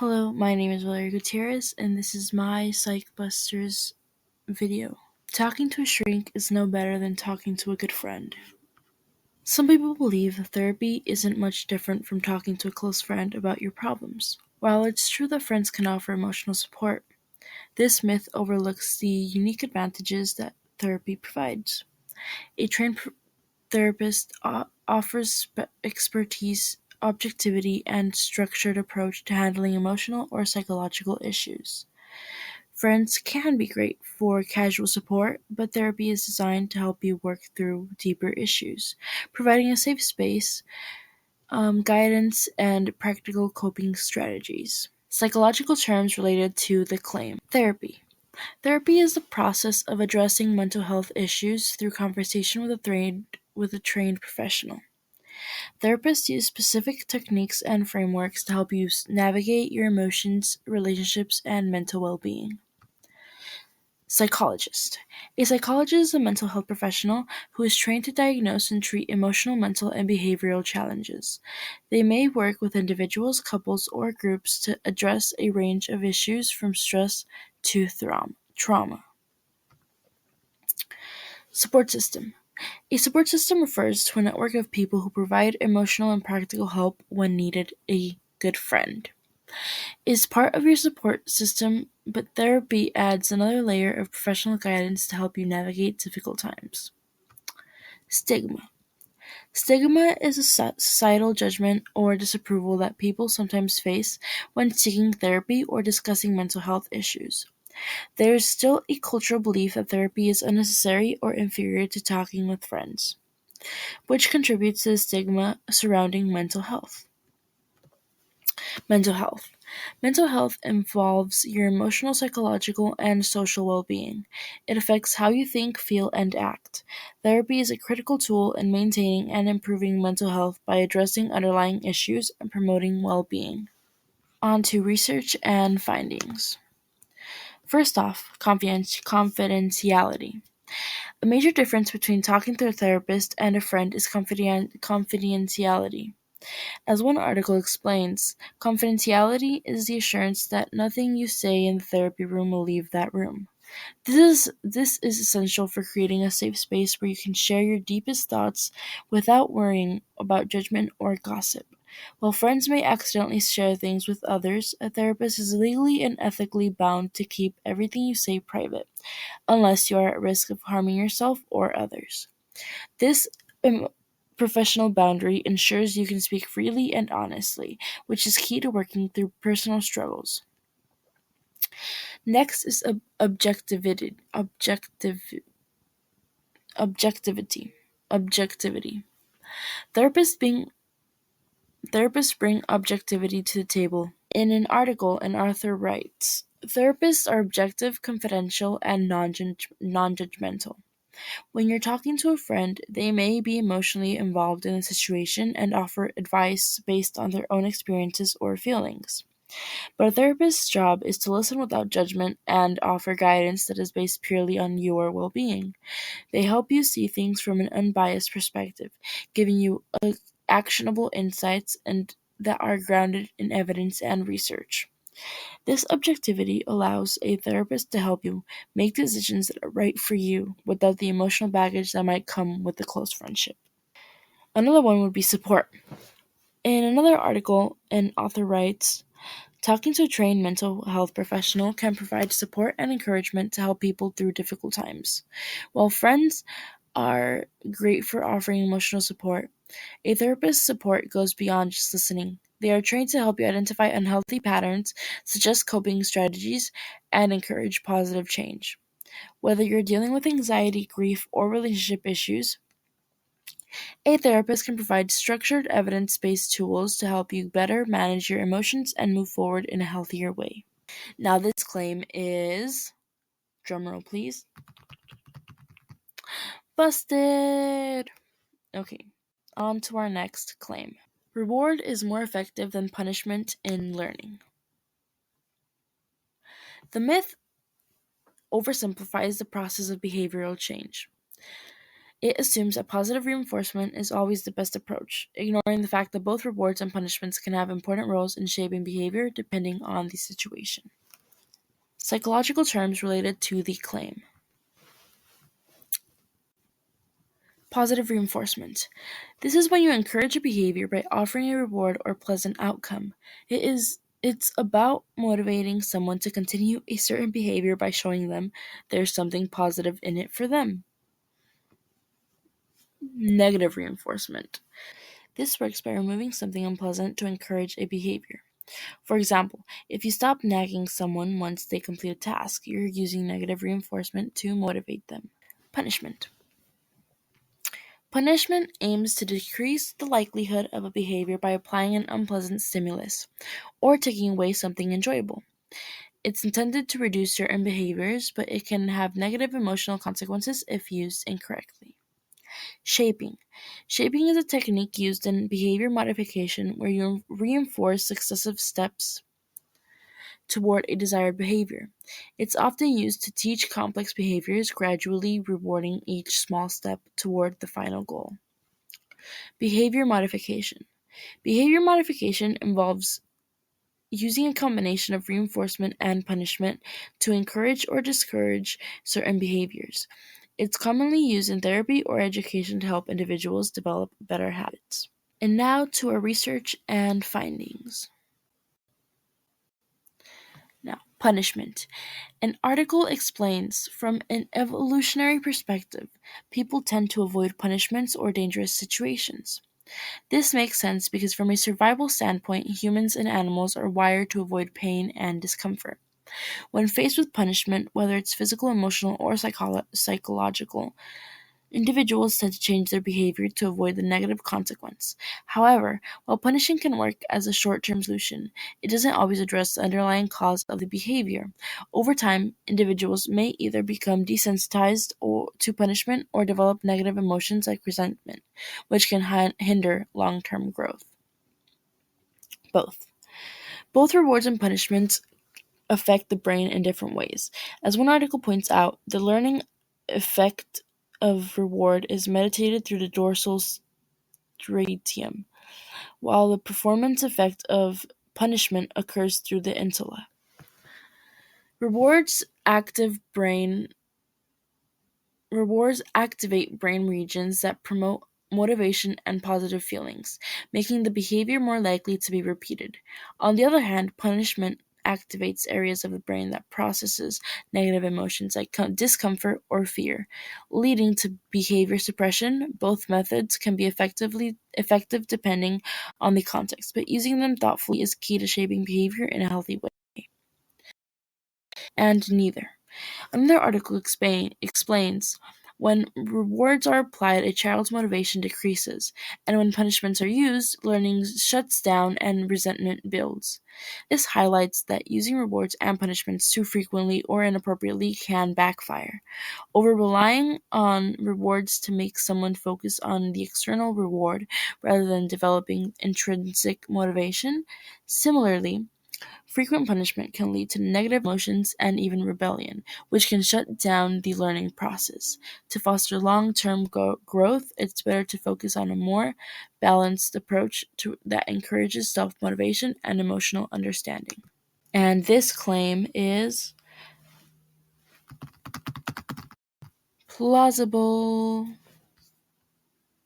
Hello, my name is Valeria Gutierrez, and this is my psychbusters video. Talking to a shrink is no better than talking to a good friend. Some people believe that therapy isn't much different from talking to a close friend about your problems. While it's true that friends can offer emotional support, this myth overlooks the unique advantages that therapy provides. A trained therapist offers expertise, objectivity, and structured approach to handling emotional or psychological issues. Friends can be great for casual support, but therapy is designed to help you work through deeper issues, providing a safe space, guidance, and practical coping strategies. Psychological terms related to the claim. Therapy. Therapy is the process of addressing mental health issues through conversation with a trained professional. Therapists use specific techniques and frameworks to help you navigate your emotions, relationships, and mental well-being. Psychologist. A psychologist is a mental health professional who is trained to diagnose and treat emotional, mental, and behavioral challenges. They may work with individuals, couples, or groups to address a range of issues from stress to trauma. Support system. A support system refers to a network of people who provide emotional and practical help when needed. A good friend is part of your support system, but therapy adds another layer of professional guidance to help you navigate difficult times. Stigma. Stigma is a societal judgment or disapproval that people sometimes face when seeking therapy or discussing mental health issues. There is still a cultural belief that therapy is unnecessary or inferior to talking with friends, which contributes to the stigma surrounding mental health. Mental health. Mental health involves your emotional, psychological, and social well being. It affects how you think, feel, and act. Therapy is a critical tool in maintaining and improving mental health by addressing underlying issues and promoting well being. On to research and findings. First off, confidentiality. A major difference between talking to a therapist and a friend is confidentiality. As one article explains, confidentiality is the assurance that nothing you say in the therapy room will leave that room. This is essential for creating a safe space where you can share your deepest thoughts without worrying about judgment or gossip. While friends may accidentally share things with others, a therapist is legally and ethically bound to keep everything you say private, unless you are at risk of harming yourself or others. This professional boundary ensures you can speak freely and honestly, which is key to working through personal struggles. Next is objectivity. Objectivity. Therapists being Therapists bring objectivity to the table. In an article, an author writes, therapists are objective, confidential, and non-judgmental. When you're talking to a friend, they may be emotionally involved in the situation and offer advice based on their own experiences or feelings. But a therapist's job is to listen without judgment and offer guidance that is based purely on your well being. They help you see things from an unbiased perspective, giving you actionable insights and that are grounded in evidence and research. This objectivity allows a therapist to help you make decisions that are right for you without the emotional baggage that might come with a close friendship. Another one would be support. In another article, an author writes, talking to a trained mental health professional can provide support and encouragement to help people through difficult times. While friends are great for offering emotional support, a therapist's support goes beyond just listening. They are trained to help you identify unhealthy patterns, suggest coping strategies, and encourage positive change. Whether you're dealing with anxiety, grief, or relationship issues, a therapist can provide structured, evidence based tools to help you better manage your emotions and move forward in a healthier way. Now, this claim is, drumroll please, busted! Okay, on to our next claim. Reward is more effective than punishment in learning. The myth oversimplifies the process of behavioral change. It assumes that positive reinforcement is always the best approach, ignoring the fact that both rewards and punishments can have important roles in shaping behavior depending on the situation. Psychological terms related to the claim. Positive reinforcement. This is when you encourage a behavior by offering a reward or pleasant outcome. It's about motivating someone to continue a certain behavior by showing them there's something positive in it for them. Negative reinforcement. This works by removing something unpleasant to encourage a behavior. For example, if you stop nagging someone once they complete a task, you're using negative reinforcement to motivate them. Punishment. Punishment aims to decrease the likelihood of a behavior by applying an unpleasant stimulus or taking away something enjoyable. It's intended to reduce certain behaviors, but it can have negative emotional consequences if used incorrectly. Shaping. Shaping is a technique used in behavior modification where you reinforce successive steps toward a desired behavior. It's often used to teach complex behaviors, gradually rewarding each small step toward the final goal. Behavior modification. Behavior modification involves using a combination of reinforcement and punishment to encourage or discourage certain behaviors. It's commonly used in therapy or education to help individuals develop better habits. And now to our research and findings. Now, punishment. An article explains from an evolutionary perspective, people tend to avoid punishments or dangerous situations. This makes sense because, from a survival standpoint, humans and animals are wired to avoid pain and discomfort. When faced with punishment, whether it's physical, emotional, or psychological, individuals tend to change their behavior to avoid the negative consequence. However, while punishing can work as a short term solution, it doesn't always address the underlying cause of the behavior. Over time, individuals may either become desensitized to punishment or develop negative emotions like resentment, which can hinder long term growth. Both. Both rewards and punishments affect the brain in different ways. As one article points out, the learning effect of reward is mediated through the dorsal striatum, while the performance effect of punishment occurs through the insula. Rewards activate brain regions that promote motivation and positive feelings, making the behavior more likely to be repeated. On the other hand, punishment activates areas of the brain that processes negative emotions like discomfort or fear, leading to behavior suppression. Both methods can be effective depending on the context, but using them thoughtfully is key to shaping behavior in a healthy way. And neither. Another article explains when rewards are applied, a child's motivation decreases, and when punishments are used, learning shuts down and resentment builds. This highlights that using rewards and punishments too frequently or inappropriately can backfire. Over relying on rewards to make someone focus on the external reward rather than developing intrinsic motivation. Similarly, frequent punishment can lead to negative emotions and even rebellion, which can shut down the learning process. To foster long-term growth, it's better to focus on a more balanced approach that encourages self-motivation and emotional understanding. And this claim is plausible.